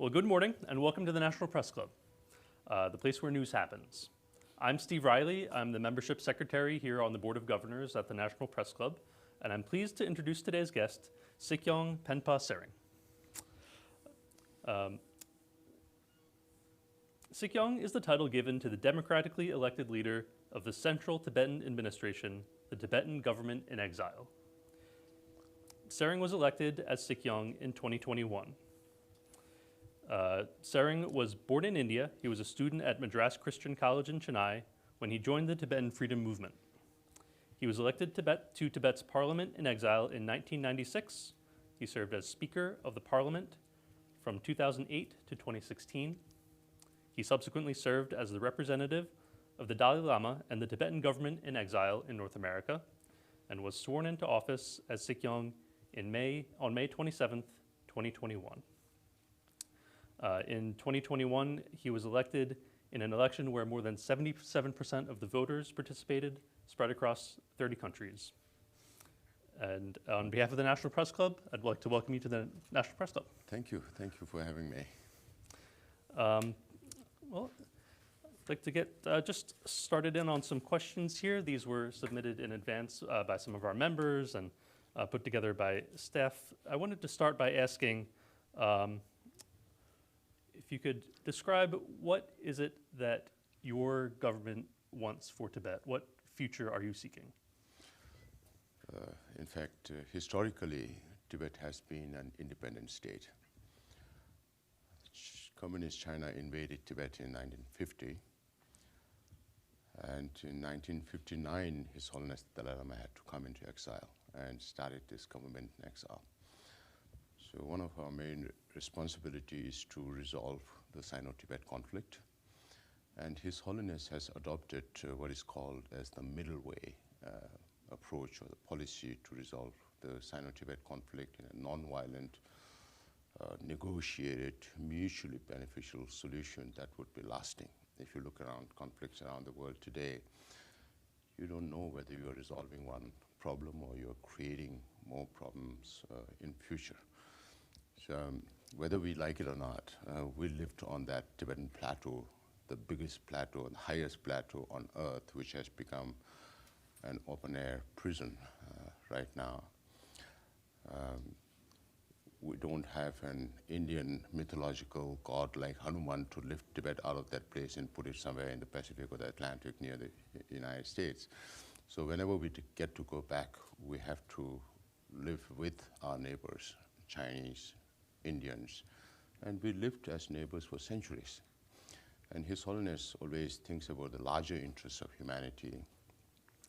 Well, good morning and welcome to the National Press Club, the place where news happens. I'm Steve Riley. I'm the membership secretary here on the Board of Governors at the National Press Club, and I'm pleased to introduce today's guest, Sikyong Penpa Tsering. Sikyong is the title given to the democratically elected leader of the Central Tibetan Administration, the Tibetan Government-in-Exile. Tsering was elected as Sikyong in 2021. Tsering was born in India. He was a student at Madras Christian College in Chennai when he joined the Tibetan Freedom Movement. He was elected to Tibet's Parliament in Exile in 1996. He served as Speaker of the Parliament from 2008 to 2016. He subsequently served as the representative of the Dalai Lama and the Tibetan Government-in-Exile in North America, and was sworn into office as Sikyong on May 27, 2021. In 2021, he was elected in an election where more than 77% of the voters participated, spread across 30 countries. And on behalf of the National Press Club, I'd like to welcome you to the National Press Club. Thank you for having me. Well, I'd like to get just started in on some questions here. These were submitted in advance by some of our members and put together by staff. I wanted to start by asking, if you could describe what is it that your government wants for Tibet? What future are you seeking? In fact, historically, Tibet has been an independent state. Communist China invaded Tibet in 1950, and in 1959, His Holiness Dalai Lama had to come into exile and started this government in exile. So one of our main responsibilities is to resolve the Sino-Tibet conflict, and His Holiness has adopted what is called as the middle way approach or the policy to resolve the Sino-Tibet conflict in a non-violent, negotiated, mutually beneficial solution that would be lasting. If you look around conflicts around the world today, you don't know whether you are resolving one problem or you're creating more problems in future. So whether we like it or not, we lived on that Tibetan plateau, the biggest plateau and highest plateau on earth, which has become an open-air prison right now. We don't have an Indian mythological god like Hanuman to lift Tibet out of that place and put it somewhere in the Pacific or the Atlantic near the United States. So whenever we get to go back, we have to live with our neighbors, Chinese, Indians, and we lived as neighbors for centuries. And His Holiness always thinks about the larger interests of humanity,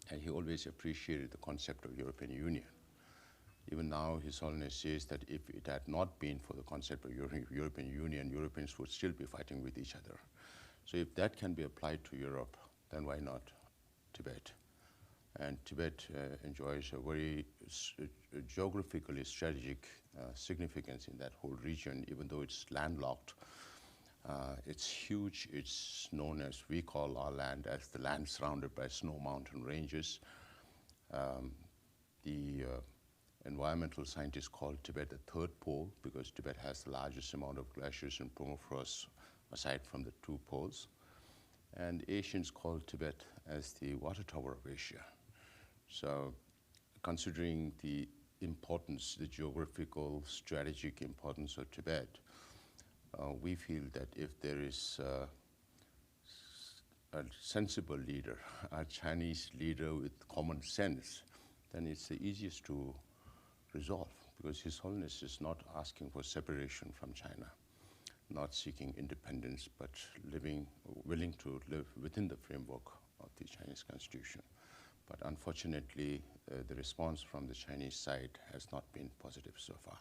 and he always appreciated the concept of European Union. Even now, His Holiness says that if it had not been for the concept of European Union, Europeans would still be fighting with each other. So if that can be applied to Europe, then why not Tibet? And Tibet enjoys a very geographically strategic significance in that whole region, even though it's landlocked. It's huge. It's known as, we call our land as the land surrounded by snow mountain ranges. The environmental scientists call Tibet the third pole because Tibet has the largest amount of glaciers and permafrost aside from the two poles. And Asians call Tibet as the water tower of Asia. So considering the importance, the geographical, strategic importance of Tibet, we feel that if there is a sensible leader, a Chinese leader with common sense, then it's the easiest to resolve, because His Holiness is not asking for separation from China, not seeking independence, but willing to live within the framework of the Chinese Constitution. But unfortunately, the response from the Chinese side has not been positive so far.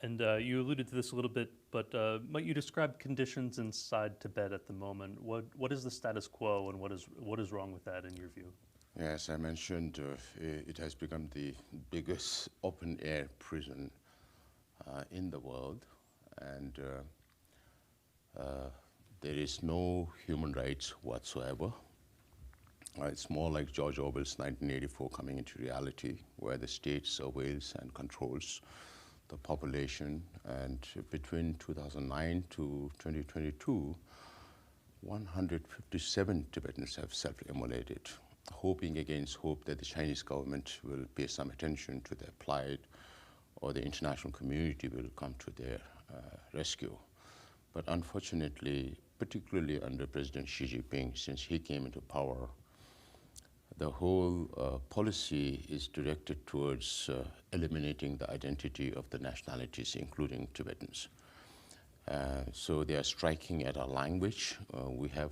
And you alluded to this a little bit, but might you describe conditions inside Tibet at the moment? What is the status quo, and what is wrong with that in your view? As I mentioned, it has become the biggest open-air prison in the world, and there is no human rights whatsoever. It's more like George Orwell's 1984 coming into reality, where the state surveils and controls the population, and between 2009 to 2022, 157 Tibetans have self-immolated, hoping against hope that the Chinese government will pay some attention to their plight or the international community will come to their rescue. But unfortunately, particularly under President Xi Jinping, since he came into power, the whole policy is directed towards eliminating the identity of the nationalities, including Tibetans. So they are striking at our language. We have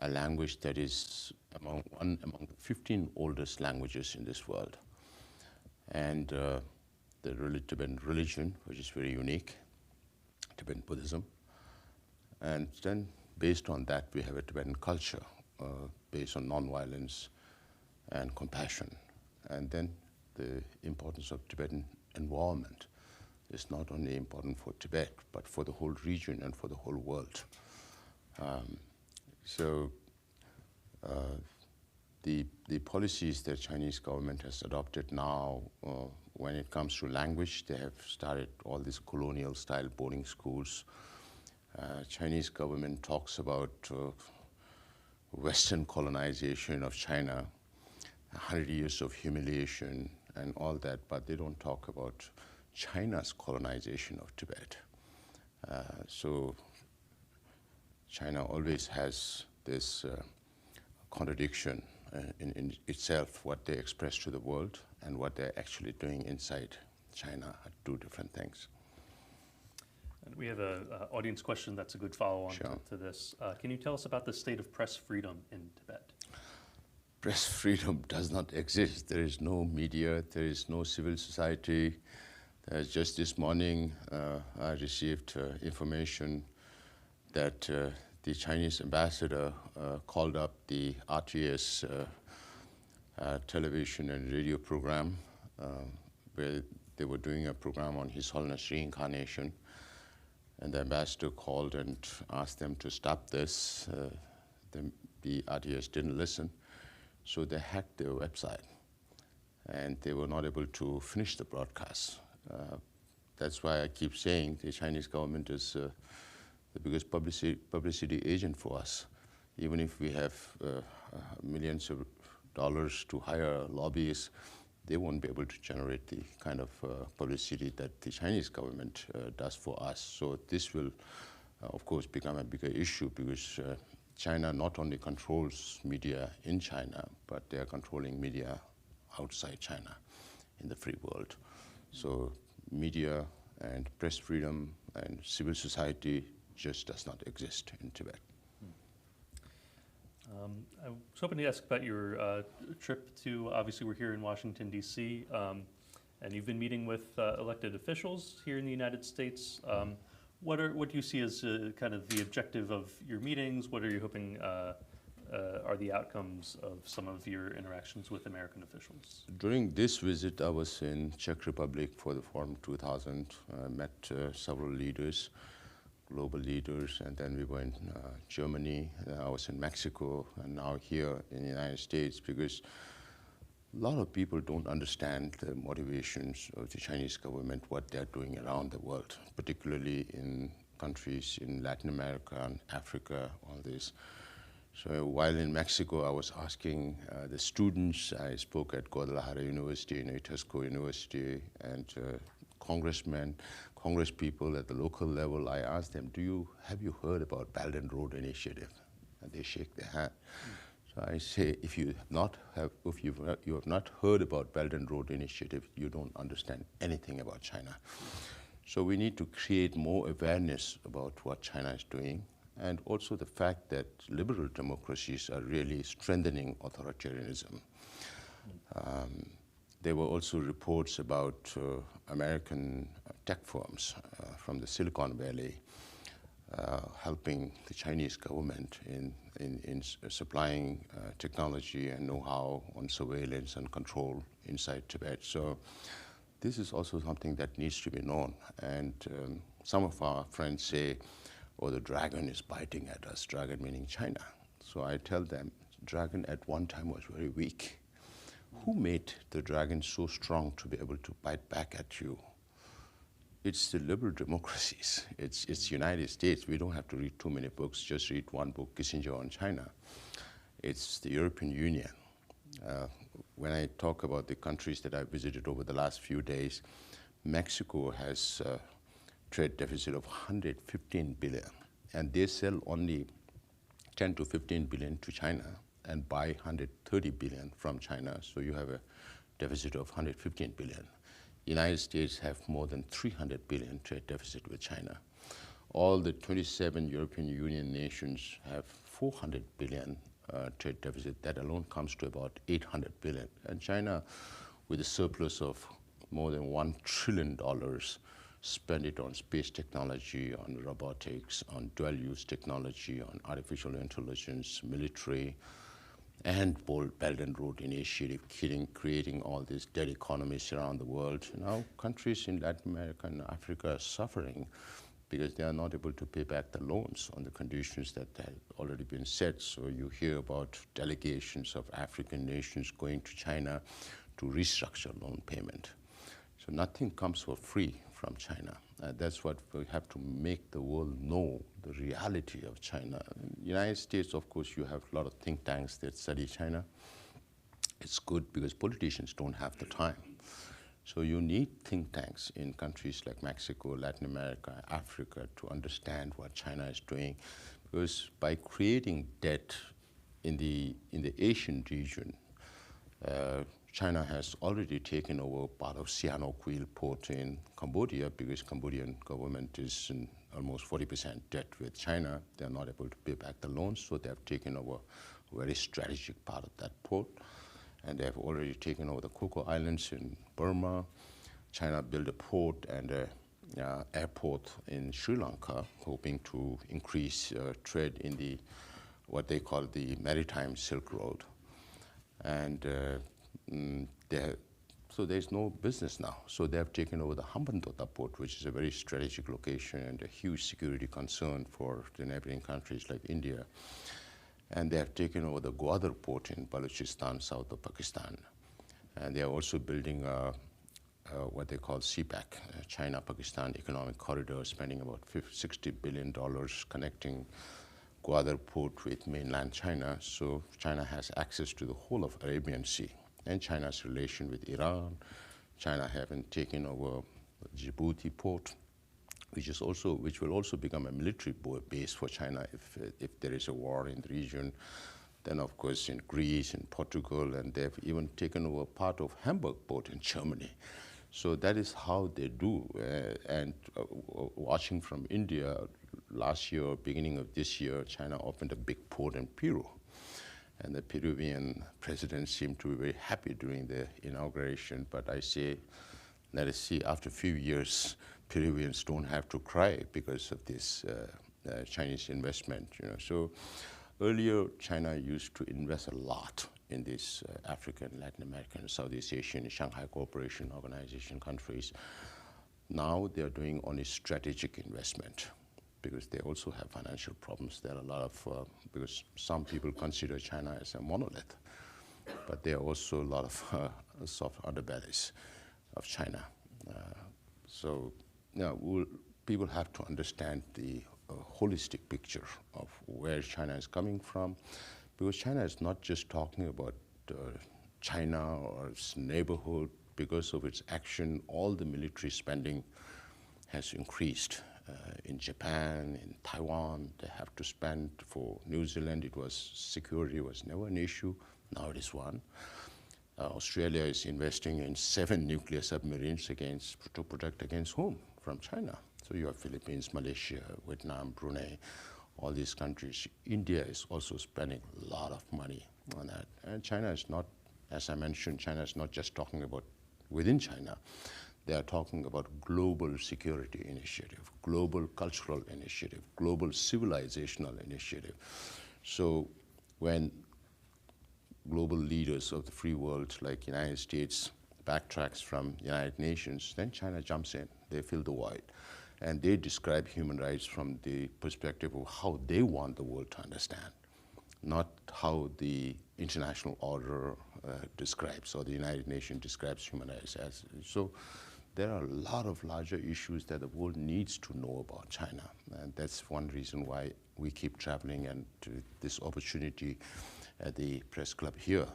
a language that is among the 15 oldest languages in this world. And the Tibetan religion, which is very unique, Tibetan Buddhism. And then based on that, we have a Tibetan culture based on nonviolence and compassion. And then the importance of Tibetan environment is not only important for Tibet, but for the whole region and for the whole world. The policies that Chinese government has adopted now, when it comes to language, they have started all these colonial-style boarding schools. Chinese government talks about Western colonization of China, 100 years of humiliation and all that, but they don't talk about China's colonization of Tibet. So China always has this contradiction in itself, what they express to the world and what they're actually doing inside China are two different things. And we have an audience question that's a good follow-on Sure. to this. Can you tell us about the state of press freedom in Tibet? Press freedom does not exist. There is no media, there is no civil society. Just this morning, I received information that the Chinese ambassador called up the RTS television and radio program where they were doing a program on His Holiness Reincarnation. And the ambassador called and asked them to stop this. The RTS didn't listen, so they hacked their website. And they were not able to finish the broadcast. That's why I keep saying the Chinese government is the biggest publicity agent for us. Even if we have millions of dollars to hire lobbyists, they won't be able to generate the kind of publicity that the Chinese government does for us. So this will, of course, become a bigger issue because China not only controls media in China, but they are controlling media outside China in the free world. So media and press freedom and civil society just does not exist in Tibet. I was hoping to ask about your trip to, obviously we're here in Washington, D.C., and you've been meeting with elected officials here in the United States. What do you see as kind of the objective of your meetings? What are you hoping are the outcomes of some of your interactions with American officials? During this visit, I was in Czech Republic for the Forum 2000. I met several leaders, global leaders, and then we were in Germany. I was in Mexico, and now here in the United States, because a lot of people don't understand the motivations of the Chinese government, what they're doing around the world, particularly in countries in Latin America and Africa, all this. So while in Mexico, I was asking the students, I spoke at Guadalajara University, in Itasco University, and congressmen, Congress people at the local level, I asked them, have you heard about Belt and Road Initiative? And they shake their hand. So I say, if you have not heard about Belt and Road Initiative, you don't understand anything about China. So we need to create more awareness about what China is doing, and also the fact that liberal democracies are really strengthening authoritarianism. There were also reports about American tech firms from the Silicon Valley helping the Chinese government in supplying technology and know-how on surveillance and control inside Tibet. So this is also something that needs to be known. And some of our friends say, oh, the dragon is biting at us, dragon meaning China. So I tell them, dragon at one time was very weak. Who made the dragon so strong to be able to bite back at you? it's the liberal democracies. It's United States. We don't have to read too many books. Just read one book, Kissinger on China. It's the European Union. When I talk about the countries that I visited over the last few days, Mexico has a trade deficit of 115 billion, and they sell only 10 to 15 billion to China and buy 130 billion from China. So you have a deficit of 115 billion. United States have more than 300 billion trade deficit with China. All the 27 European Union nations have 400 billion trade deficit. That alone comes to about 800 billion. And China, with a surplus of more than $1 trillion, spend it on space technology, on robotics, on dual-use technology, on artificial intelligence, military, and Belt and Road Initiative, creating all these dead economies around the world. Now, countries in Latin America and Africa are suffering because they are not able to pay back the loans on the conditions that have already been set. So you hear about delegations of African nations going to China to restructure loan payment. So nothing comes for free from China. That's what we have to make the world know, the reality of China. In the United States, of course, you have a lot of think tanks that study China. It's good because politicians don't have the time. So you need think tanks in countries like Mexico, Latin America, Africa to understand what China is doing. Because by creating debt in the Asian region, China has already taken over part of Sihanoukville port in Cambodia because Cambodian government is in almost 40% debt with China. They're not able to pay back the loans, so they have taken over a very strategic part of that port. And they have already taken over the Coco Islands in Burma. China built a port and an airport in Sri Lanka, hoping to increase trade in the what they call the Maritime Silk Road. And so there's no business now. So they have taken over the Hambantota port, which is a very strategic location and a huge security concern for the neighboring countries like India. And they have taken over the Gwadar port in Balochistan, south of Pakistan. And they are also building what they call CPEC, China-Pakistan Economic Corridor, spending about $60 billion connecting Gwadar port with mainland China. So China has access to the whole of Arabian Sea. And China's relation with Iran. China having taken over Djibouti port, which will also become a military base for China if there is a war in the region. Then, of course, in Greece, in Portugal, and they've even taken over part of Hamburg port in Germany. So that is how they do. Watching from India, last year, beginning of this year, China opened a big port in Peru. And the Peruvian president seemed to be very happy during the inauguration. But I say, let us see, after a few years, Peruvians don't have to cry because of this Chinese investment. So earlier, China used to invest a lot in these African, Latin American, Southeast Asian, Shanghai Cooperation Organization countries. Now they're doing only strategic investment, because they also have financial problems. There are a lot of, because some people consider China as a monolith, but there are also a lot of soft underbellies of China. So people have to understand the holistic picture of where China is coming from, because China is not just talking about China or its neighborhood. Because of its action, all the military spending has increased. In Japan, in Taiwan, they have to spend. For New Zealand, security was never an issue. Now it is one. Australia is investing in 7 nuclear submarines to protect against whom? From China. So you have Philippines, Malaysia, Vietnam, Brunei, all these countries. India is also spending a lot of money on that. And China is not, as I mentioned, China is not just talking about within China. They are talking about global security initiative, global cultural initiative, global civilizational initiative. So when global leaders of the free world, like United States, backtracks from United Nations, then China jumps in. They fill the void. And they describe human rights from the perspective of how they want the world to understand, not how the international order describes, or the United Nations describes human rights as. So there are a lot of larger issues that the world needs to know about China. And that's one reason why we keep traveling, and this opportunity at the press club here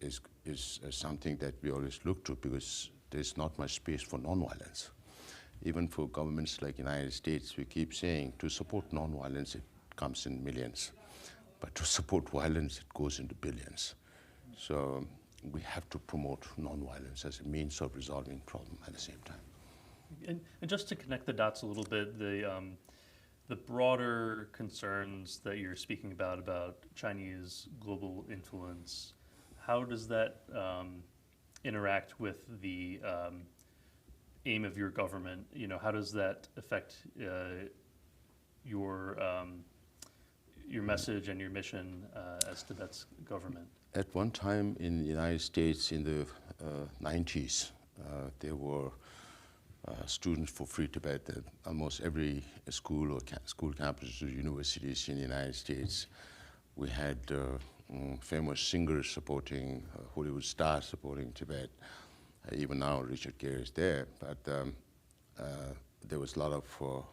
is something that we always look to, because there's not much space for nonviolence. Even for governments like the United States, we keep saying to support nonviolence, it comes in millions. But to support violence, it goes into billions. So we have to promote nonviolence as a means of resolving problem at the same time. And just to connect the dots a little bit, the broader concerns that you're speaking about Chinese global influence, how does that interact with the aim of your government? You know, how does that affect your message and your mission as Tibet's government? At one time in the United States in the 90s, there were students for Free Tibet at almost every school or school campuses or universities in the United States. We had famous singers supporting, Hollywood stars supporting Tibet. Even now, Richard Gere is there, but there was a lot of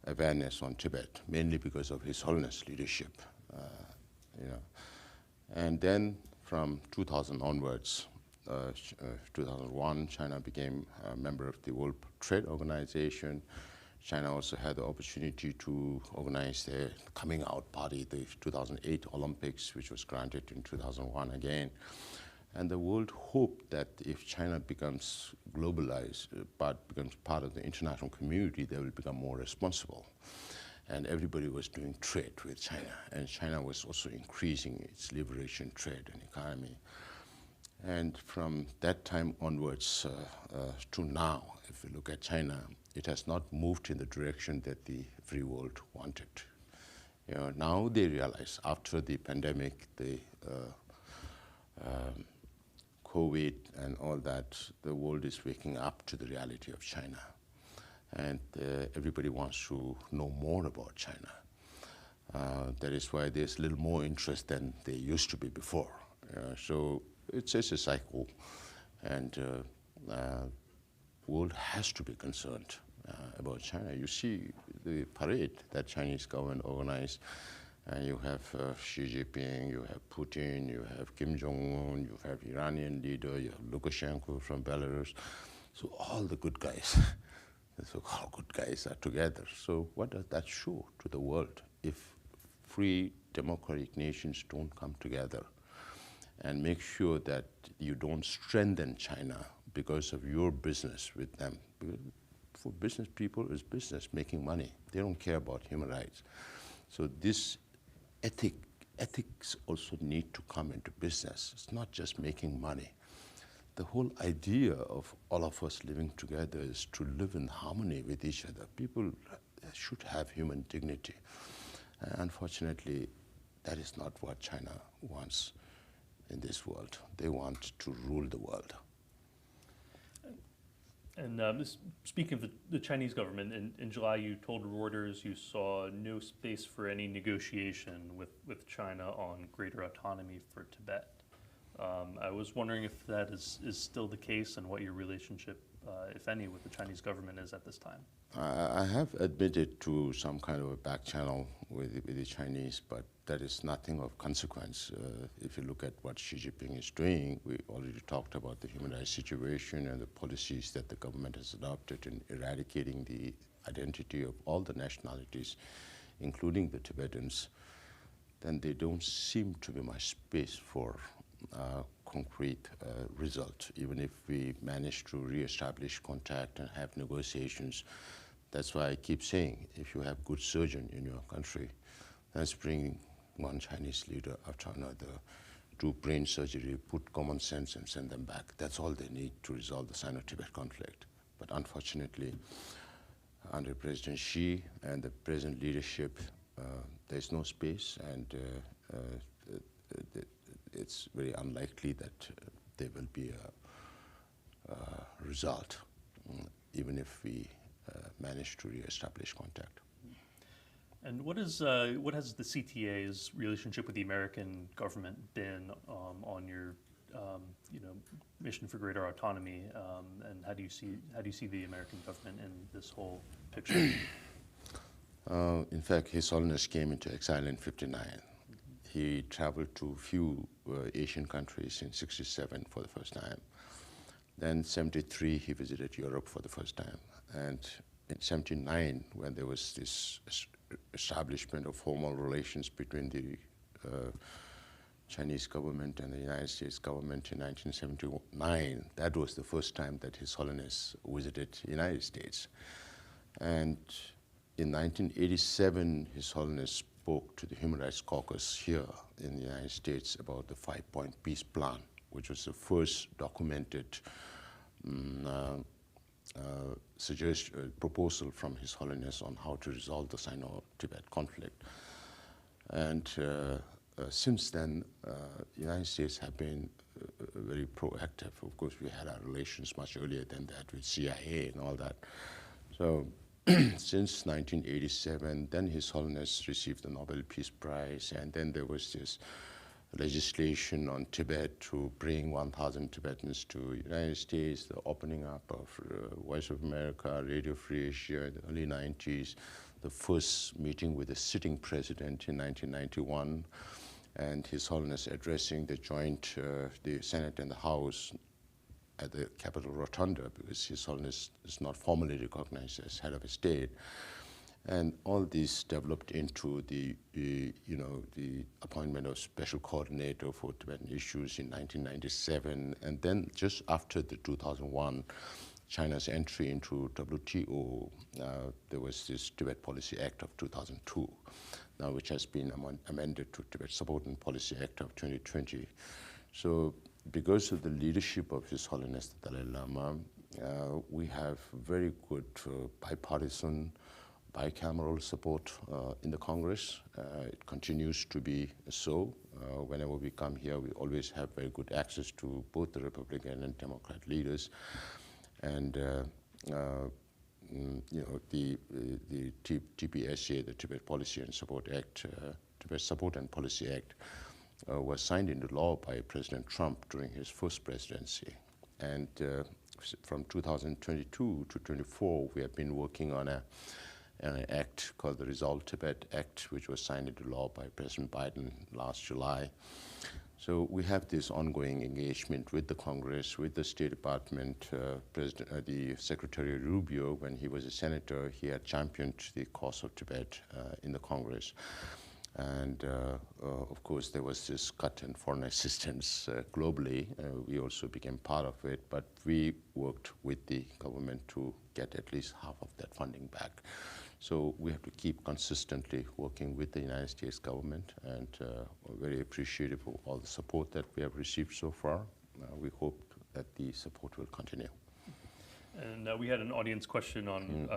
awareness on Tibet, mainly because of His Holiness leadership, you know. And then from 2000 onwards, 2001, China became a member of the World Trade Organization. China also had the opportunity to organize their coming out party, the 2008 Olympics, which was granted in 2001 again. And the world hoped that if China becomes globalized, but becomes part of the international community, they will become more responsible. And everybody was doing trade with China, and China was also increasing its liberation trade and economy. And from that time onwards to now, if we look at China, it has not moved in the direction that the free world wanted. You know, now they realize after the pandemic, the COVID and all that, the world is waking up to the reality of China. And everybody wants to know more about China. That is why there's a little more interest than there used to be before. So it's just a cycle, and world has to be concerned about China. You see the parade that Chinese government organized, and you have Xi Jinping, you have Putin, you have Kim Jong-un, you have Iranian leader, you have Lukashenko from Belarus. So all the good guys, the so-called good guys are together. So what does that show to the world if free democratic nations don't come together and make sure that you don't strengthen China because of your business with them? Because for business people, it's business, making money. They don't care about human rights. So this ethics also need to come into business. It's not just making money. The whole idea of all of us living together is to live in harmony with each other. People should have human dignity. Unfortunately, that is not what China wants in this world. They want to rule the world. And speaking of the Chinese government, in July you told Reuters you saw no space for any negotiation with China on greater autonomy for Tibet. I was wondering if that is still the case, and what your relationship, if any, with the Chinese government is at this time. I have admitted to some kind of a back channel with the Chinese, but that is nothing of consequence. If you look at what Xi Jinping is doing, we already talked about the human rights situation and the policies that the government has adopted in eradicating the identity of all the nationalities, including the Tibetans. Then there don't seem to be much space for concrete result, even if we manage to reestablish contact and have negotiations. That's why I keep saying, if you have good surgeon in your country, let's bring one Chinese leader after another, do brain surgery, put common sense and send them back. That's all they need to resolve the Sino-Tibet conflict. But unfortunately, under President Xi and the present leadership, there's no space, and it's very unlikely that there will be a result, even if we manage to reestablish contact. And what has the CTA's relationship with the American government been on your Mission for Greater Autonomy, and how do you see the American government in this whole picture? In fact, His Holiness came into exile in '59. He traveled to few Asian countries in '67 for the first time. Then '73, he visited Europe for the first time. And in '79, when there was this establishment of formal relations between the Chinese government and the United States government in 1979, that was the first time that His Holiness visited the United States. And in 1987, His Holiness spoke to the Human Rights Caucus here in the United States about the 5-point peace plan, which was the first documented proposal from His Holiness on how to resolve the Sino-Tibet conflict. And since then, the United States have been very proactive. Of course, we had our relations much earlier than that with CIA and all that. So since 1987, then His Holiness received the Nobel Peace Prize, and then there was this legislation on Tibet to bring 1,000 Tibetans to the United States, the opening up of Voice of America, Radio Free Asia in the early 90s, the first meeting with the sitting president in 1991, and His Holiness addressing the joint, the Senate and the House at the Capitol Rotunda, because His Holiness is not formally recognized as head of a state. And all this developed into the appointment of special coordinator for Tibetan issues in 1997. And then just after the 2001, China's entry into WTO, there was this Tibet Policy Act of 2002, now which has been amended to Tibet Support and Policy Act of 2020. So because of the leadership of His Holiness the Dalai Lama, we have very good bipartisan, bicameral support in the Congress. It continues to be so. Whenever we come here, we always have very good access to both the Republican and Democrat leaders. And the TPSA, the Tibet Policy and Support Act, Tibet Support and Policy Act, was signed into law by President Trump during his first presidency. And from 2022 to 24, we have been working on an act called the Resolve Tibet Act, which was signed into law by President Biden last July. So we have this ongoing engagement with the Congress, with the State Department. The Secretary Rubio, when he was a senator, he had championed the cause of Tibet in the Congress. And of course, there was this cut in foreign assistance globally. We also became part of it, but we worked with the government to get at least half of that funding back. So we have to keep consistently working with the United States government, and we're very appreciative of all the support that we have received so far. We hope that the support will continue. And we had an audience question on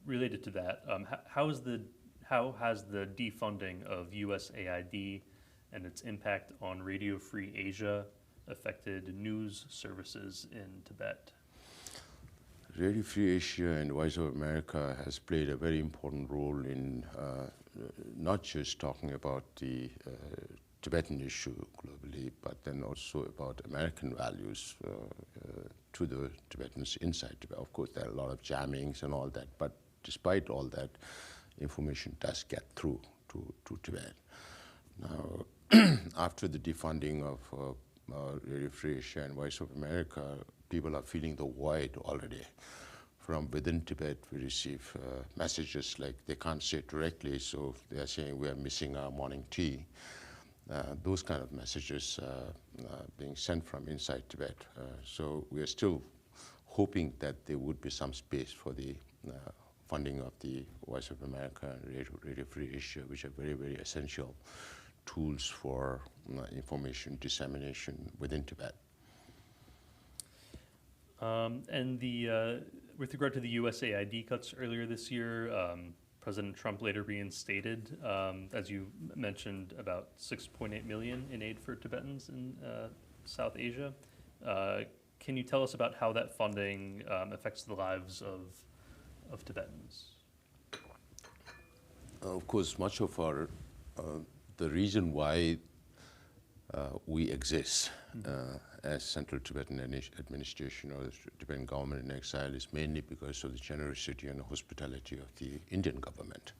related to that. How has the defunding of USAID and its impact on Radio Free Asia affected news services in Tibet? Radio Free Asia and Voice of America has played a very important role in not just talking about the Tibetan issue globally, but then also about American values to the Tibetans inside Tibet. Of course, there are a lot of jammings and all that, but despite all that, information does get through to Tibet. Now, after the defunding of Radio Free Asia and Voice of America, people are feeling the void already. From within Tibet, we receive messages like they can't say it directly, so they are saying we are missing our morning tea. Those kind of messages being sent from inside Tibet. So we are still hoping that there would be some space for the funding of the Voice of America and Radio Free Asia, which are very, very essential tools for information dissemination within Tibet. And with regard to the USAID cuts earlier this year, President Trump later reinstated, as you mentioned, about $6.8 million in aid for Tibetans in South Asia. Can you tell us about how that funding affects the lives of Tibetans? Of course, much of our, the reason why we exist as Central Tibetan Administration or the Tibetan Government-in-Exile is mainly because of the generosity and hospitality of the Indian government.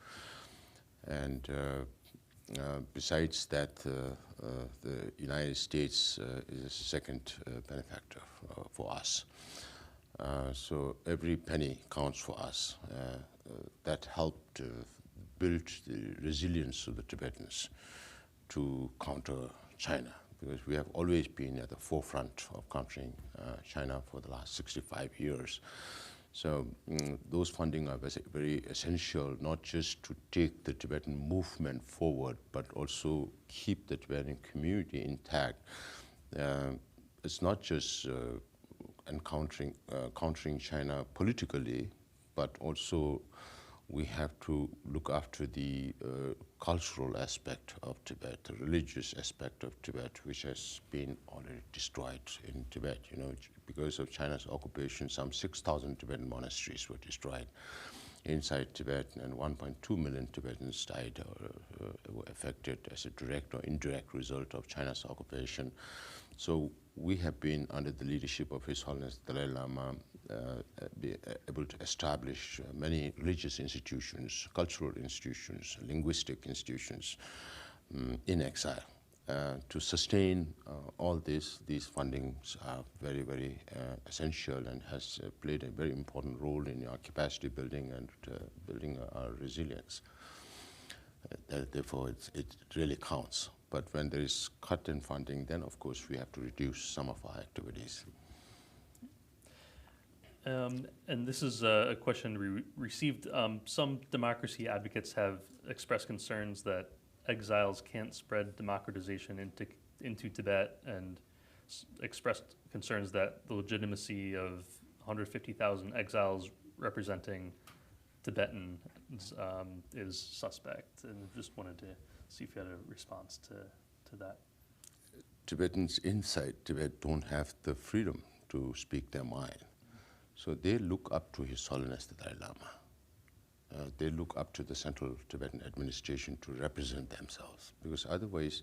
And besides that, the United States is a second benefactor for us. So every penny counts for us. That helped build the resilience of the Tibetans to counter China, because we have always been at the forefront of countering China for the last 65 years. So those funding are very essential, not just to take the Tibetan movement forward, but also keep the Tibetan community intact. It's not just countering China politically, but also we have to look after the cultural aspect of Tibet, the religious aspect of Tibet, which has been already destroyed in Tibet. You know, because of China's occupation, some 6,000 Tibetan monasteries were destroyed inside Tibet, and 1.2 million Tibetans died or were affected as a direct or indirect result of China's occupation. So we have been, under the leadership of His Holiness Dalai Lama, be able to establish many religious institutions, cultural institutions, linguistic institutions in exile. To sustain all these fundings are very, very essential and has played a very important role in our capacity building and building our resilience. Therefore, it really counts. But when there is cut in funding, then of course we have to reduce some of our activities. And this is a question we received. Some democracy advocates have expressed concerns that exiles can't spread democratization into Tibet, and expressed concerns that the legitimacy of 150,000 exiles representing Tibetans is suspect. And just wanted to see if you had a response to that. Tibetans inside Tibet don't have the freedom to speak their mind. So they look up to His Holiness the Dalai Lama. They look up to the Central Tibetan Administration to represent themselves, because otherwise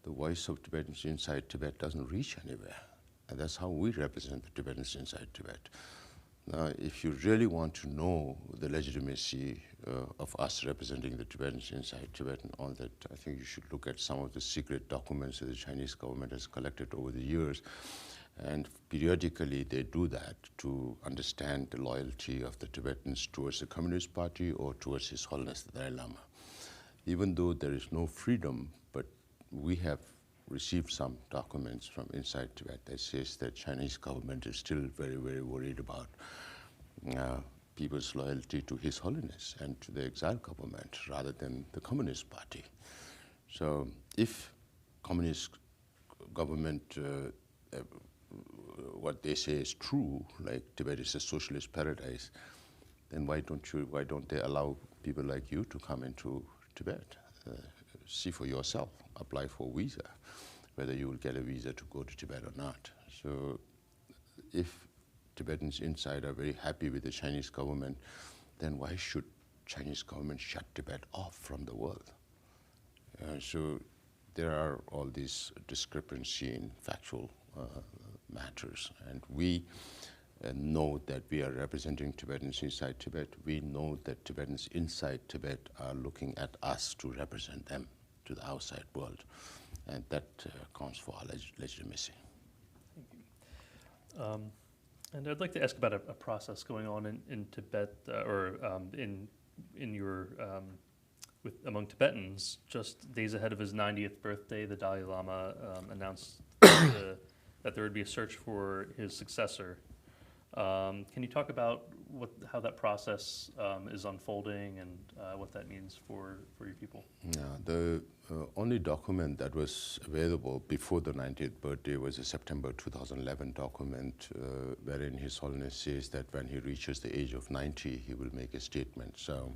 the voice of Tibetans inside Tibet doesn't reach anywhere. And that's how we represent the Tibetans inside Tibet. Now, if you really want to know the legitimacy of us representing the Tibetans inside Tibet and all that, I think you should look at some of the secret documents that the Chinese government has collected over the years. And periodically they do that to understand the loyalty of the Tibetans towards the Communist Party or towards His Holiness the Dalai Lama. Even though there is no freedom, but we have received some documents from inside Tibet that says that Chinese government is still very, very worried about people's loyalty to His Holiness and to the exile government rather than the Communist Party. So if Communist government what they say is true, like Tibet is a socialist paradise, then why don't they allow people like you to come into Tibet? See for yourself, apply for a visa, whether you will get a visa to go to Tibet or not. So if Tibetans inside are very happy with the Chinese government, then why should Chinese government shut Tibet off from the world? So there are all these discrepancy in factual matters, and we know that we are representing Tibetans inside Tibet. We know that Tibetans inside Tibet are looking at us to represent them to the outside world, and that counts for our legitimacy. Thank you. And I'd like to ask about a process going on in Tibet, or in your among Tibetans. Just days ahead of his 90th birthday, the Dalai Lama announced that there would be a search for his successor. Can you talk about how that process is unfolding and what that means for your people? Yeah, the only document that was available before the 90th birthday was a September 2011 document wherein His Holiness says that when he reaches the age of 90, he will make a statement. So,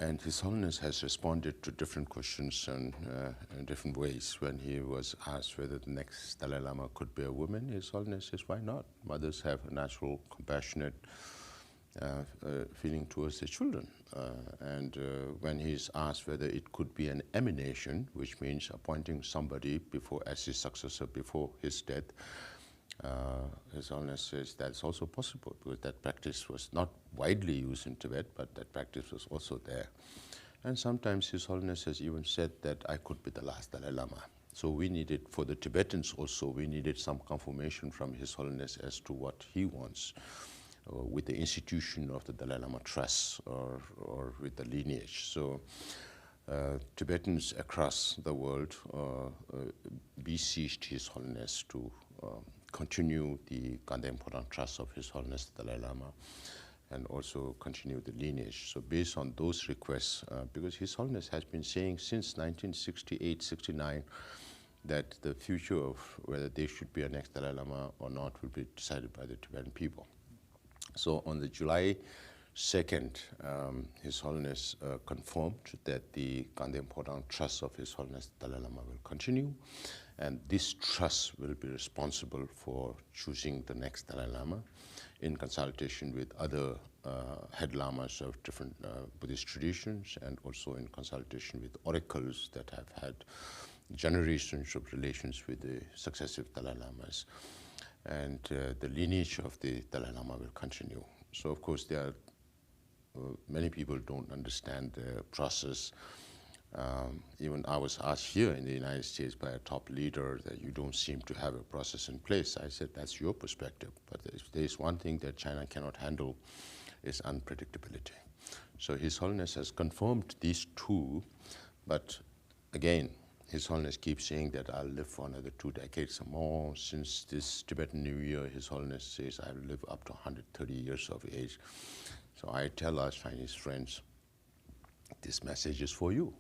and His Holiness has responded to different questions in different ways. When he was asked whether the next Dalai Lama could be a woman, His Holiness says, why not? Mothers have a natural, compassionate feeling towards the children. And when he's asked whether it could be an emanation, which means appointing somebody before as his successor before his death, His Holiness says that's also possible, because that practice was not widely used in Tibet, but that practice was also there. And sometimes His Holiness has even said that I could be the last Dalai Lama. So we needed, for the Tibetans also, we needed some confirmation from His Holiness as to what he wants with the institution of the Dalai Lama Trust or with the lineage. So Tibetans across the world beseeched His Holiness to continue the Gandha Trust of His Holiness the Dalai Lama and also continue the lineage. So based on those requests, because His Holiness has been saying since 1968-69 that the future of whether there should be a next Dalai Lama or not will be decided by the Tibetan people. So on the July 2nd, His Holiness confirmed that the Gandha Trust of His Holiness Dalai Lama will continue, and this trust will be responsible for choosing the next Dalai Lama in consultation with other head lamas of different Buddhist traditions, and also in consultation with oracles that have had generations of relations with the successive Dalai Lamas. And the lineage of the Dalai Lama will continue. So of course there are many people don't understand the process. Even I was asked here in the United States by a top leader that you don't seem to have a process in place. I said, that's your perspective, but if there's one thing that China cannot handle is unpredictability. So His Holiness has confirmed these two, but again, His Holiness keeps saying that I'll live for another 2 decades or more. Since this Tibetan New Year, His Holiness says I'll live up to 130 years of age. So I tell our Chinese friends, this message is for you,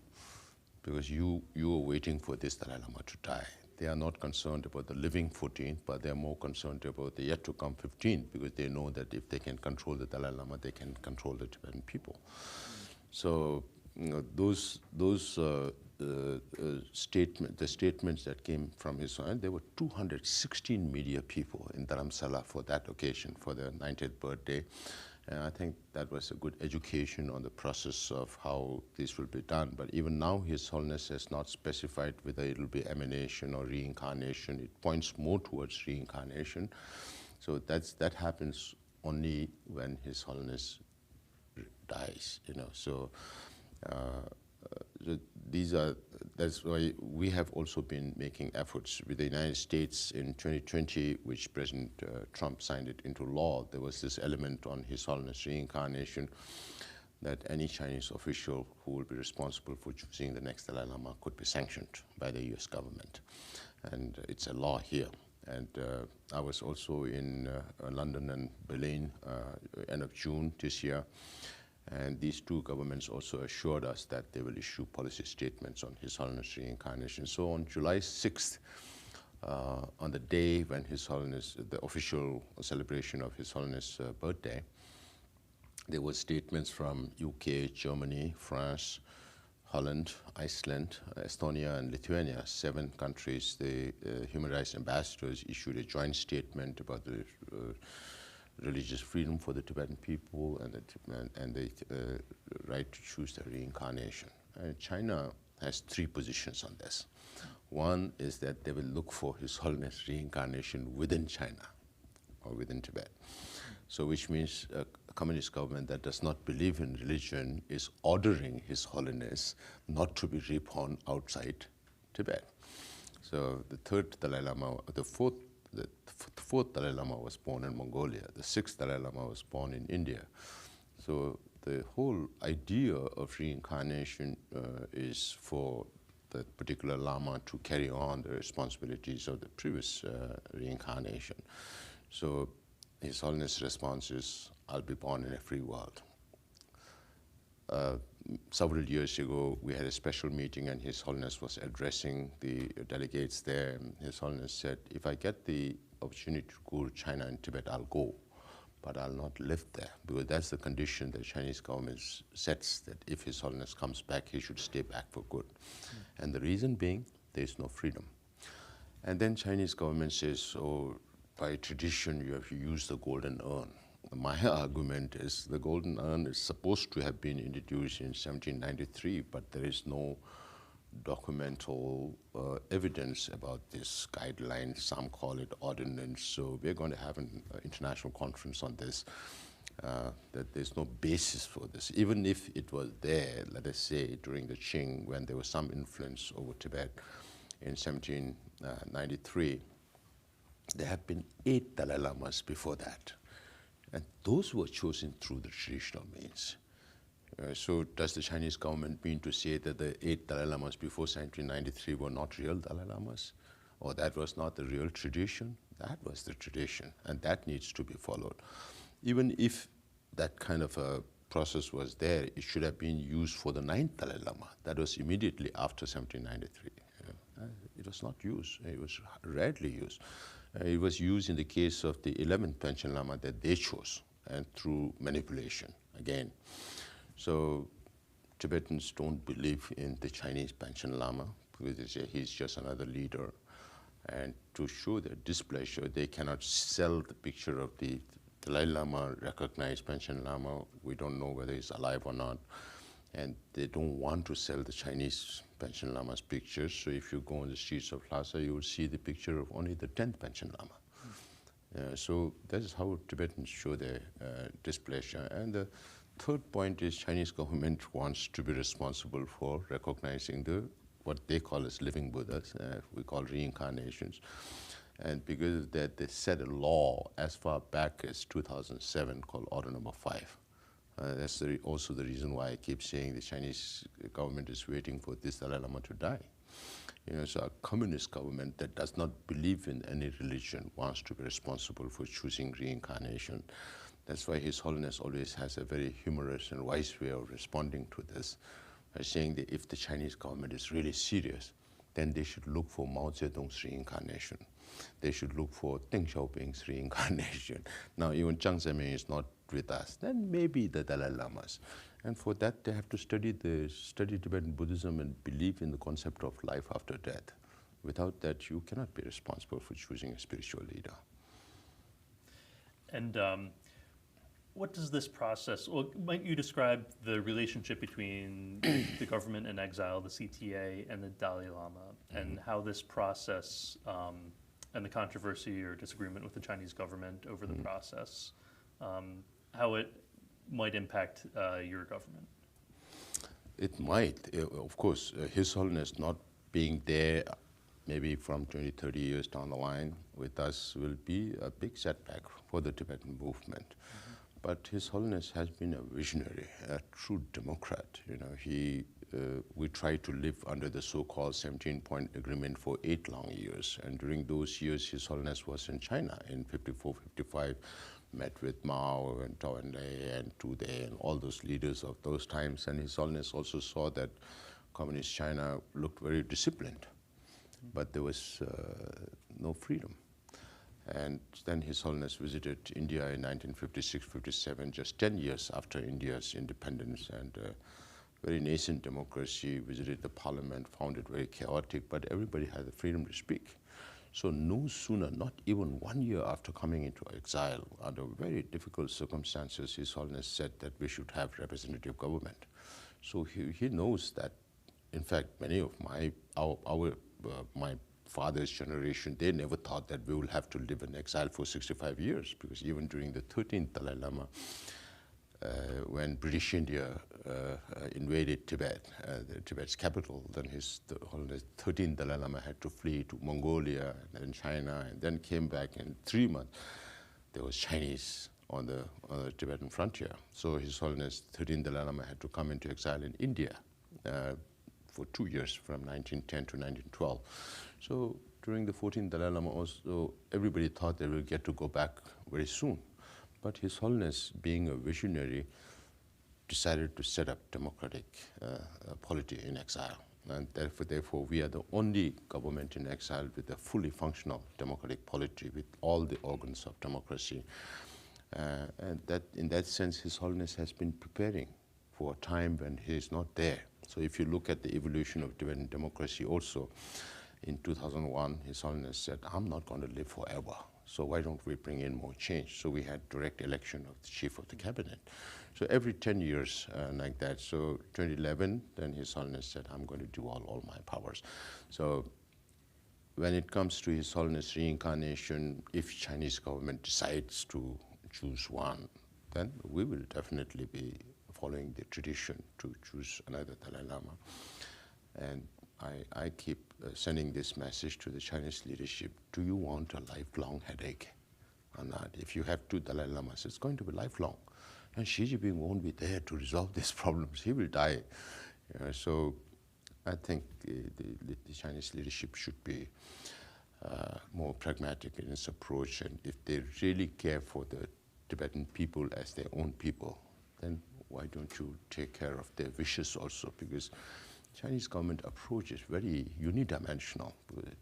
because you are waiting for this Dalai Lama to die. They are not concerned about the living 14th, but they are more concerned about the yet to come 15th, because they know that if they can control the Dalai Lama, they can control the Tibetan people. So you know, the statements that came from His Holiness, there were 216 media people in Dharamsala for that occasion, for their 90th birthday. And I think that was a good education on the process of how this will be done. But even now, His Holiness has not specified whether it will be emanation or reincarnation. It points more towards reincarnation. So that happens only when His Holiness dies, you know. So that's why we have also been making efforts with the United States in 2020, which President Trump signed it into law. There was this element on His Holiness reincarnation that any Chinese official who will be responsible for choosing the next Dalai Lama could be sanctioned by the US government. And it's a law here. And I was also in London and Berlin end of June this year. And these two governments also assured us that they will issue policy statements on His Holiness reincarnation. So on July 6th, on the day when His Holiness, the official celebration of His Holiness' birthday, there were statements from UK, Germany, France, Holland, Iceland, Estonia, and Lithuania, 7 countries. The human rights ambassadors issued a joint statement about the religious freedom for the Tibetan people and the right to choose their reincarnation. China has 3 positions on this. One is that they will look for His Holiness reincarnation within China or within Tibet. So which means a communist government that does not believe in religion is ordering His Holiness not to be reborn outside Tibet. So the 3rd Dalai Lama, the fourth Dalai Lama was born in Mongolia. The 6th Dalai Lama was born in India. So the whole idea of reincarnation is for the particular Lama to carry on the responsibilities of the previous reincarnation. So His Holiness' response is, I'll be born in a free world. Several years ago, we had a special meeting and His Holiness was addressing the delegates there. His Holiness said, if I get the opportunity to go to China and Tibet, I'll go, but I'll not live there, because that's the condition the Chinese government sets, that if His Holiness comes back, he should stay back for good. And the reason being, there's no freedom. And then Chinese government says, oh, by tradition, you have to use the golden urn. my argument is the Golden Urn is supposed to have been introduced in 1793, but there is no documental evidence about this guideline. Some call it ordinance. So we're going to have an international conference on this, that there's no basis for this. Even if it was there, let us say, during the Qing, when there was some influence over Tibet in 1793, there have been 8 Dalai Lamas before that. And those were chosen through the traditional means. So does the Chinese government mean to say that the 8 Dalai Lamas before 1793 were not real Dalai Lamas? Or that was not the real tradition? That was the tradition, and that needs to be followed. Even if that kind of a process was there, it should have been used for the 9th Dalai Lama. That was immediately after 1793. It was not used. It was rarely used. It was used in the case of the 11th Panchen Lama that they chose, and through manipulation, again. So Tibetans don't believe in the Chinese Panchen Lama, because they say he's just another leader. And to show their displeasure, they cannot sell the picture of the Dalai Lama, recognized Panchen Lama. We don't know whether he's alive or not. And they don't want to sell the Chinese Panchen Lama's pictures. So if you go on the streets of Lhasa, you will see the picture of only the 10th Panchen Lama. So that is how Tibetans show their displeasure. And the third point is Chinese government wants to be responsible for recognizing what they call as living Buddhas, we call reincarnations. And because of that, they set a law as far back as 2007 called Order Number 5. That's also the reason why I keep saying the Chinese government is waiting for this Dalai Lama to die. So a communist government that does not believe in any religion wants to be responsible for choosing reincarnation. That's why His Holiness always has a very humorous and wise way of responding to this, by saying that if the Chinese government is really serious, then they should look for Mao Zedong's reincarnation. They should look for Deng Xiaoping's reincarnation. Now, even Jiang Zemin is not with us, then maybe the Dalai Lamas. And for that, they have to study Tibetan Buddhism and believe in the concept of life after death. Without that, you cannot be responsible for choosing a spiritual leader. And what does this process, well, might you describe the relationship between the government in exile, the CTA, and the Dalai Lama, and how this process and the controversy or disagreement with the Chinese government over the process, how it might impact your government? It might. Of course, His Holiness not being there maybe from 20, 30 years down the line with us will be a big setback for the Tibetan movement. But His Holiness has been a visionary, a true democrat. We tried to live under the so-called 17-point agreement for 8 long years. And during those years, His Holiness was in China in 54, 55, met with Mao and Zhou Enlai and Tu Dai and all those leaders of those times. And His Holiness also saw that communist China looked very disciplined, but there was no freedom. And then His Holiness visited India in 1956-57, just 10 years after India's independence, and very nascent democracy, visited the parliament, found it very chaotic, but everybody had the freedom to speak. So no sooner, not even 1 year after coming into exile, under very difficult circumstances, His Holiness said that we should have representative government. So he knows that, in fact, many of my father's generation, they never thought that we will have to live in exile for 65 years, because even during the 13th Dalai Lama, when British India invaded Tibet, Tibet's capital, then the 13th Dalai Lama had to flee to Mongolia, and then China, and then came back in 3 months. There was Chinese on the Tibetan frontier. So His Holiness 13th Dalai Lama had to come into exile in India for 2 years, from 1910 to 1912. So during the 14th Dalai Lama also, everybody thought they will get to go back very soon. But His Holiness, being a visionary, decided to set up democratic polity in exile. And therefore, we are the only government in exile with a fully functional democratic polity, with all the organs of democracy. And that, in that sense, His Holiness has been preparing for a time when he is not there. So if you look at the evolution of Tibetan democracy also, in 2001, His Holiness said, I'm not going to live forever, so why don't we bring in more change? So we had direct election of the Chief of the Cabinet. So every 10 years like that. So 2011, then His Holiness said, I'm going to do all my powers. So when it comes to His Holiness reincarnation, if Chinese government decides to choose one, then we will definitely be following the tradition to choose another Dalai Lama. And I keep sending this message to the Chinese leadership. Do you want a lifelong headache or not? If you have two Dalai Lamas, it's going to be lifelong. And Xi Jinping won't be there to resolve these problems. He will die. So I think the Chinese leadership should be more pragmatic in its approach. And if they really care for the Tibetan people as their own people, then why don't you take care of their wishes also? Because Chinese government approach is very unidimensional.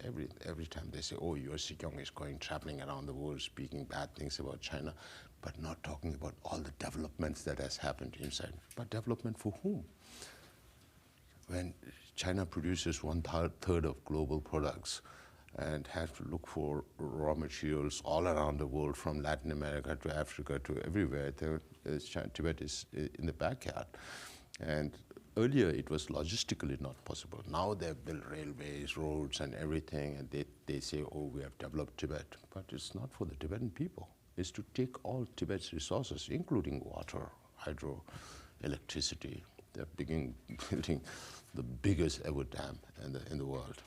Every time they say, oh, your Sikyong is going traveling around the world speaking bad things about China, but not talking about all the developments that has happened inside. But development for whom? When China produces 1/3 of global products and has to look for raw materials all around the world, from Latin America to Africa to everywhere, Tibet is in the backyard. And earlier it was logistically not possible. Now they've built railways, roads and everything, and they say, oh, we have developed Tibet. But it's not for the Tibetan people. It's to take all Tibet's resources, including water, hydro, electricity. They're building the biggest ever dam in the world,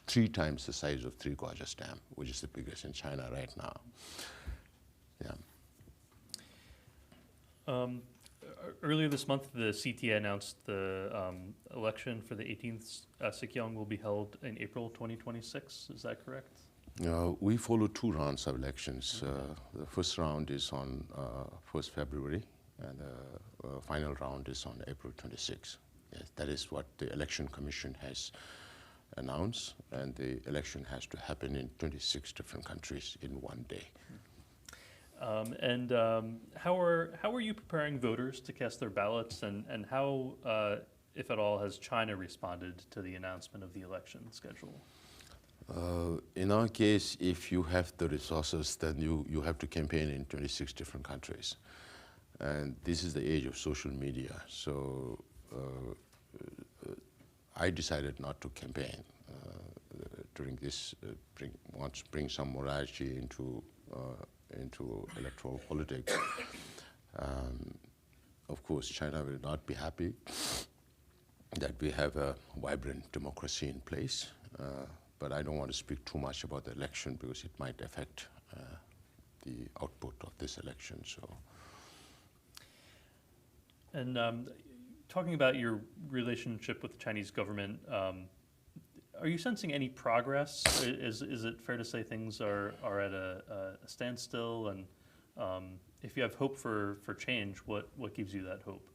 3 times the size of Three Gorges Dam, which is the biggest in China right now. Yeah. Earlier this month, the CTA announced the election for the 18th Sikyong will be held in April 2026. Is that correct? We follow 2 rounds of elections. The first round is on 1st February, and the final round is on April 26. Yes, that is what the Election Commission has announced, and the election has to happen in 26 different countries in one day. How are you preparing voters to cast their ballots, and how, if at all, has China responded to the announcement of the election schedule? In our case, if you have the resources, then you have to campaign in 26 different countries. And this is the age of social media. So I decided not to campaign during this, want to bring some morality into electoral politics. Of course, China will not be happy that we have a vibrant democracy in place. But I don't want to speak too much about the election because it might affect the output of this election. So, and talking about your relationship with the Chinese government, are you sensing any progress? Is it fair to say things are at a standstill? And if you have hope for change, what gives you that hope?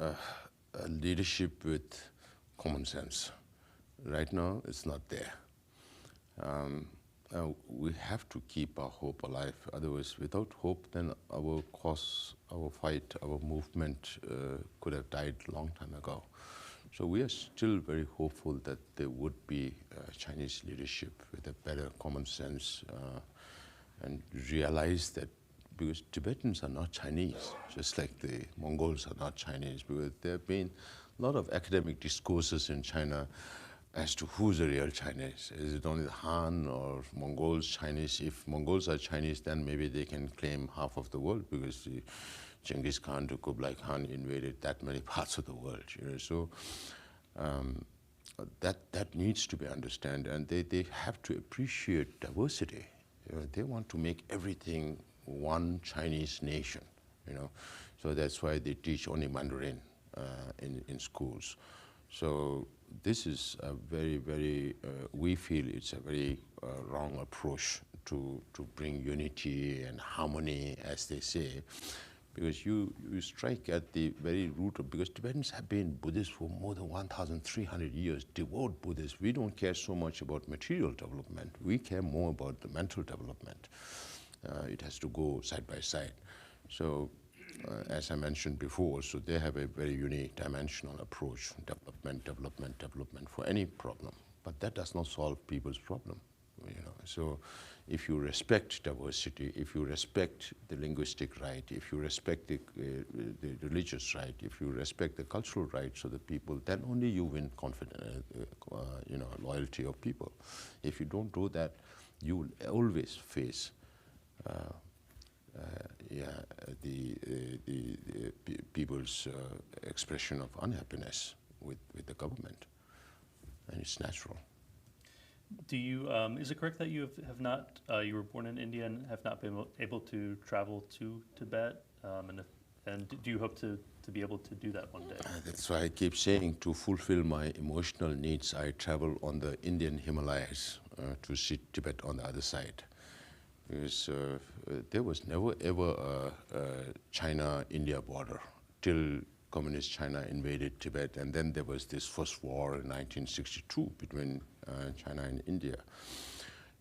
A leadership with common sense. Right now, it's not there. We have to keep our hope alive. Otherwise, without hope, then our cause, our fight, our movement could have died a long time ago. So we are still very hopeful that there would be Chinese leadership with a better common sense and realize that, because Tibetans are not Chinese, just like the Mongols are not Chinese, because there have been a lot of academic discourses in China as to who's the real Chinese. Is it only the Han or Mongols Chinese? If Mongols are Chinese, then maybe they can claim half of the world, because the Genghis Khan to Kublai Khan invaded that many parts of the world. So that needs to be understood, and they have to appreciate diversity. They want to make everything one Chinese nation. So that's why they teach only Mandarin in schools. So this is a very, we feel it's a very wrong approach to bring unity and harmony, as they say, because you strike at the very root of, because Tibetans have been Buddhists for more than 1,300 years, devout Buddhists. We don't care so much about material development. We care more about the mental development. It has to go side by side. So as I mentioned before, so they have a very unique dimensional approach, development for any problem. But that does not solve people's problem. So if you respect diversity, if you respect the linguistic right, if you respect the religious right, if you respect the cultural rights of the people, then only you win confidence, loyalty of people. If you don't do that, you will always face the people's expression of unhappiness with the government, and it's natural. Do you, is it correct that you have not, you were born in India and have not been able to travel to Tibet? And do you hope to be able to do that one day? That's why I keep saying, to fulfill my emotional needs, I travel on the Indian Himalayas to see Tibet on the other side. Because there was never ever a China-India border till Communist China invaded Tibet, and then there was this first war in 1962 between China and India.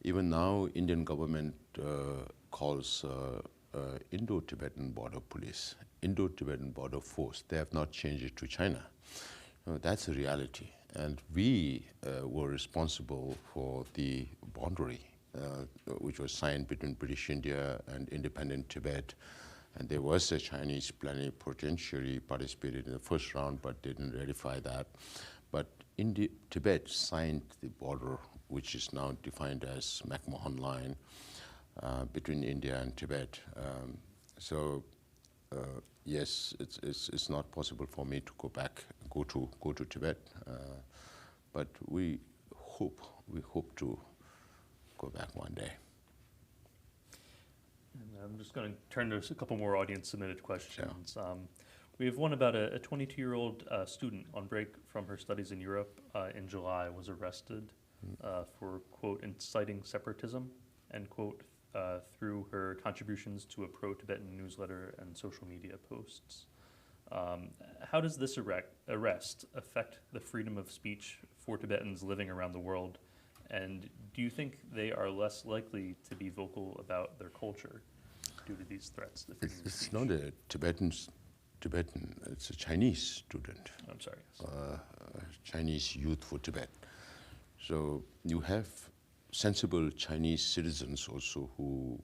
Even now, Indian government calls Indo-Tibetan Border Police, Indo-Tibetan Border Force. They have not changed it to China. That's a reality. And we were responsible for the boundary, which was signed between British India and independent Tibet. And there was a Chinese plenipotentiary participated in the first round, but didn't ratify that. But Tibet signed the border, which is now defined as McMahon Line, between India and Tibet. Yes, it's not possible for me to go to Tibet, but we hope to go back one day. And I'm just going to turn to a couple more audience-submitted questions. Yeah. We have one about a 22-year-old student on break from her studies in Europe in July was arrested for, quote, inciting separatism, end quote, through her contributions to a pro-Tibetan newsletter and social media posts. How does this arrest affect the freedom of speech for Tibetans living around the world? And do you think they are less likely to be vocal about their culture due to these threats? It's not a Tibetan, it's a Chinese student. I'm sorry. Chinese Youth for Tibet. So you have sensible Chinese citizens also who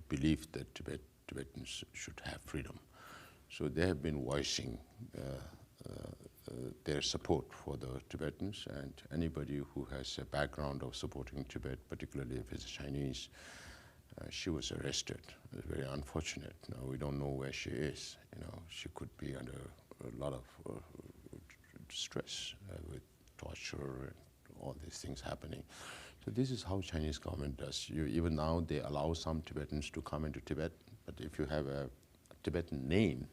believe that Tibetans should have freedom. So they have been voicing their support for the Tibetans, and anybody who has a background of supporting Tibet, particularly if it's Chinese, she was arrested. It's very unfortunate. Now, we don't know where she is. She could be under a lot of stress with torture and all these things happening. So this is how Chinese government does. Even now, they allow some Tibetans to come into Tibet, but if you have a Tibetan name,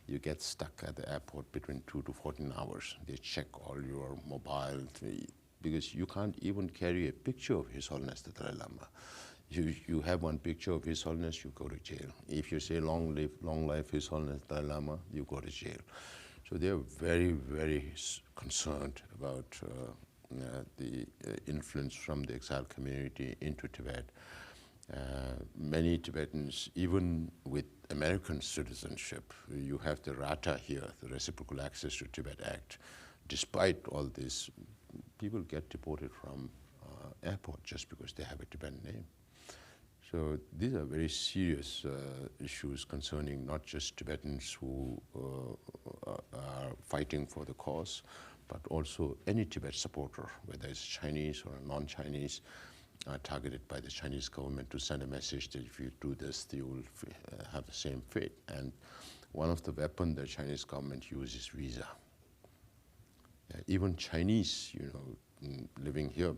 you get stuck at the airport between 2 to 14 hours. They check all your mobile, because you can't even carry a picture of His Holiness the Dalai Lama. You have one picture of His Holiness, you go to jail. If you say long life His Holiness Dalai Lama, you go to jail. So they are very, very concerned about the influence from the exile community into Tibet. Many Tibetans, even with American citizenship, you have the RATA here, the Reciprocal Access to Tibet Act. Despite all this, people get deported from airport just because they have a Tibetan name. So these are very serious issues concerning not just Tibetans who are fighting for the cause, but also any Tibet supporter, whether it's Chinese or non-Chinese, targeted by the Chinese government to send a message that if you do this, you will have the same fate. And one of the weapons the Chinese government uses is visa. Even Chinese, living here,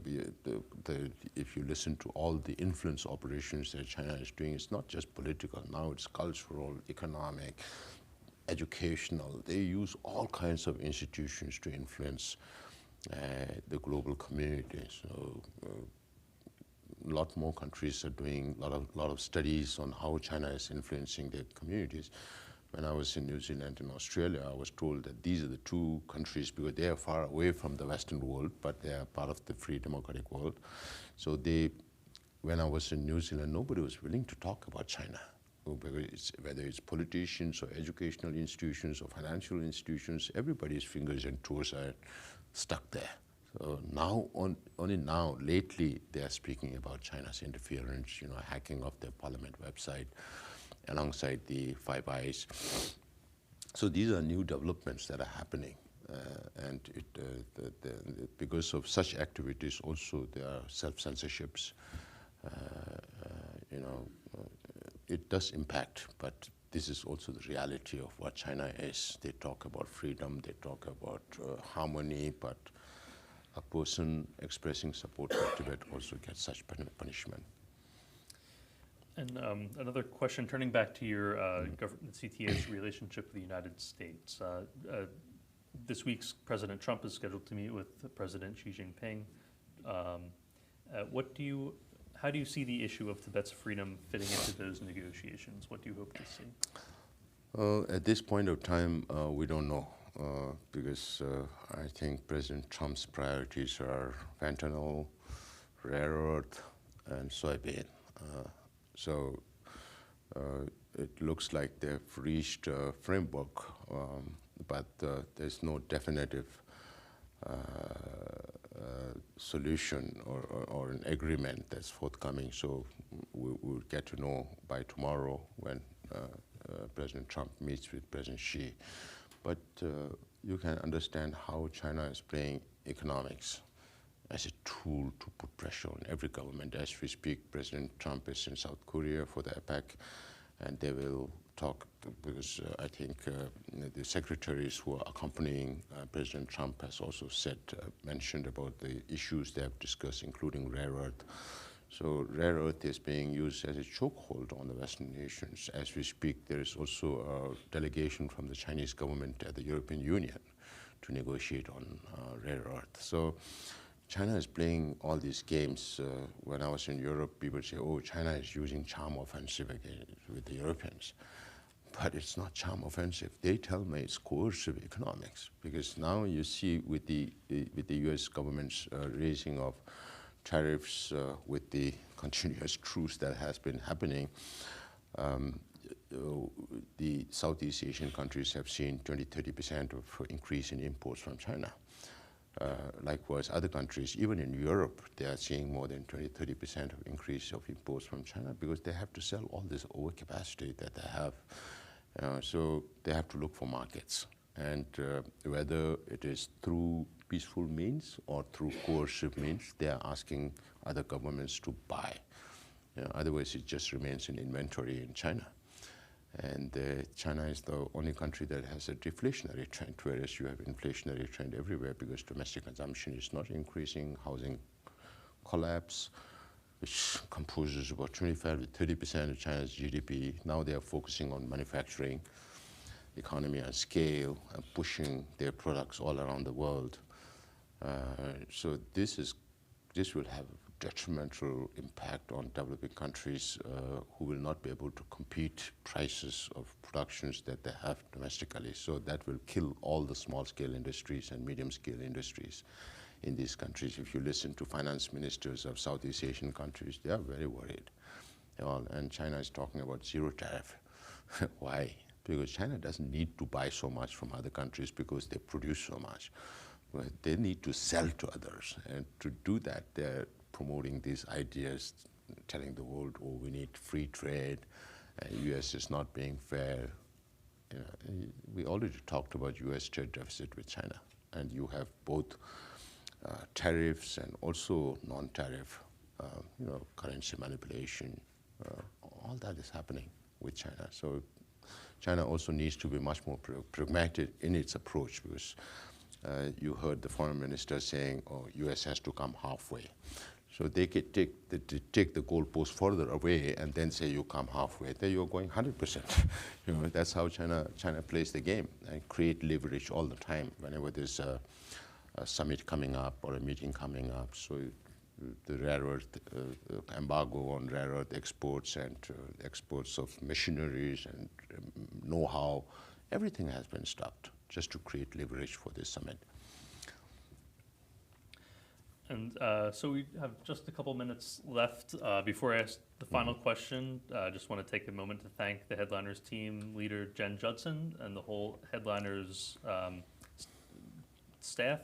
if you listen to all the influence operations that China is doing, it's not just political. Now it's cultural, economic, educational. They use all kinds of institutions to influence the global community. So a lot more countries are doing a lot of studies on how China is influencing their communities. When I was in New Zealand and Australia, I was told that these are the two countries, because they are far away from the Western world, but they are part of the free democratic world. So when I was in New Zealand, nobody was willing to talk about China. whether it's politicians or educational institutions or financial institutions, everybody's fingers and toes are stuck there. So now, only now, lately, they are speaking about China's interference, hacking of their parliament website alongside the Five Eyes. So these are new developments that are happening. And because of such activities, also there are self-censorships. It does impact, but this is also the reality of what China is. They talk about freedom, they talk about harmony, but a person expressing support for Tibet also gets such punishment. And another question, turning back to your government CTA's relationship with the United States. This week's President Trump is scheduled to meet with President Xi Jinping. How do you see the issue of Tibet's freedom fitting into those negotiations? What do you hope to see? At this point of time, we don't know, because I think President Trump's priorities are fentanyl, rare earth, and soybean. So it looks like they've reached a framework, but there's no definitive solution or an agreement that's forthcoming. So we'll get to know by tomorrow when President Trump meets with President Xi. But you can understand how China is playing economics as a tool to put pressure on every government. As we speak, President Trump is in South Korea for the APEC, and they will talk, because I think the secretaries who are accompanying President Trump has also mentioned about the issues they have discussed, including rare earth. So rare earth is being used as a chokehold on the Western nations. As we speak, there is also a delegation from the Chinese government at the European Union to negotiate on rare earth. So China is playing all these games. When I was in Europe, people say, oh, China is using charm offensive again with the Europeans. But it's not charm offensive. They tell me it's coercive economics, because now you see with the US government's raising of tariffs, with the continuous truce that has been happening, the Southeast Asian countries have seen 20–30% of increase in imports from China. Likewise, other countries, even in Europe, they are seeing more than 20–30% of increase of imports from China, because they have to sell all this overcapacity that they have. So they have to look for markets. And whether it is through peaceful means or through coercive means, they are asking other governments to buy. Otherwise, it just remains an inventory in China. And China is the only country that has a deflationary trend, whereas you have inflationary trend everywhere, because domestic consumption is not increasing, housing collapse, which composes about 25–30% of China's GDP. Now they are focusing on manufacturing, economy on scale, and pushing their products all around the world. So this will have a detrimental impact on developing countries who will not be able to compete prices of productions that they have domestically. So that will kill all the small-scale industries and medium-scale industries in these countries. If you listen to finance ministers of Southeast Asian countries, they are very worried. And China is talking about zero tariff. Why? Because China doesn't need to buy so much from other countries because they produce so much. But they need to sell to others. And to do that, they're promoting these ideas, telling the world, oh, we need free trade, and US is not being fair. We already talked about US trade deficit with China, and you have both tariffs and also non-tariff, currency manipulation. All that is happening with China. So China also needs to be much more pragmatic in its approach, because you heard the foreign minister saying, oh, US has to come halfway. So they could take the goalpost further away and then say you come halfway. Then you're going 100%. That's how China plays the game, and create leverage all the time whenever there's a summit coming up or a meeting coming up. So the rare earth embargo on rare earth exports and exports of machineries and know-how, everything has been stopped just to create leverage for this summit. And so we have just a couple minutes left. Before I ask the final question, I just want to take a moment to thank the Headliners team leader, Jen Judson, and the whole Headliners staff,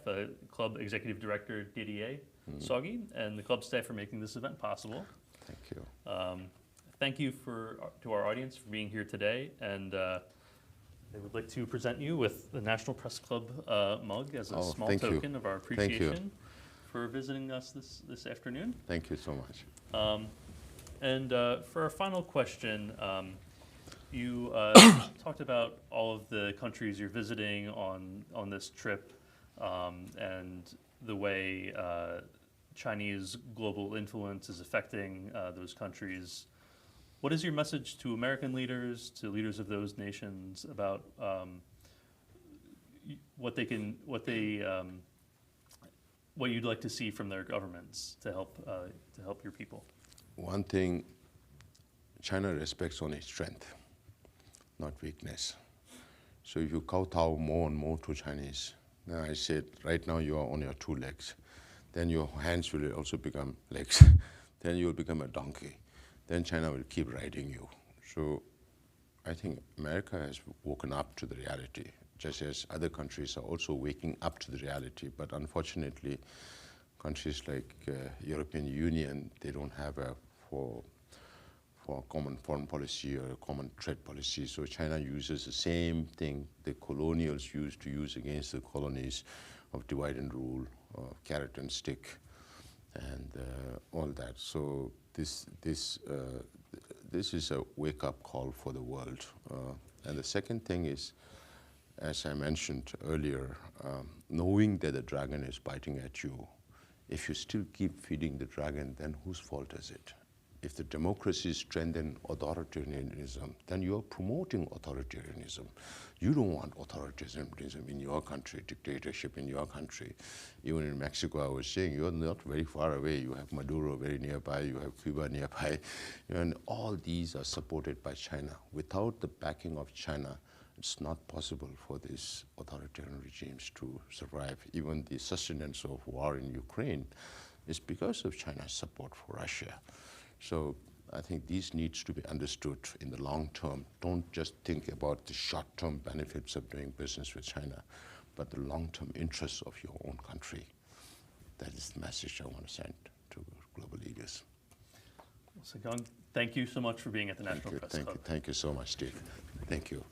Club Executive Director, Didier Soggy, and the club staff for making this event possible. Thank you. Thank you to our audience for being here today, and I would like to present you with the National Press Club mug as a small token of our appreciation for visiting us this afternoon. Thank you so much. And for our final question, you talked about all of the countries you're visiting on this trip and the way Chinese global influence is affecting those countries. What is your message to American leaders, to leaders of those nations about what you'd like to see from their governments to help your people? One thing, China respects only strength, not weakness. So if you kowtow more and more to Chinese, then I said, right now you are on your two legs. Then your hands will also become legs. Then you will become a donkey. Then China will keep riding you. So I think America has woken up to the reality, just as other countries are also waking up to the reality. But unfortunately, countries like European Union, they don't have a common foreign policy or a common trade policy. So China uses the same thing the colonials used to use against the colonies of divide and rule, carrot and stick, and all that. So this is a wake-up call for the world. And the second thing is, as I mentioned earlier, knowing that the dragon is biting at you, if you still keep feeding the dragon, then whose fault is it? If the democracy strengthens authoritarianism, then you're promoting authoritarianism. You don't want authoritarianism in your country, dictatorship in your country. Even in Mexico, I was saying, you're not very far away. You have Maduro very nearby, you have Cuba nearby, and all these are supported by China. Without the backing of China, it's not possible for these authoritarian regimes to survive. Even the sustenance of war in Ukraine is because of China's support for Russia. So I think these needs to be understood in the long term. Don't just think about the short-term benefits of doing business with China, but the long-term interests of your own country. That is the message I want to send to global leaders. Sikyong, thank you so much for being at the National Press Club. Thank you so much, Steve. Thank you.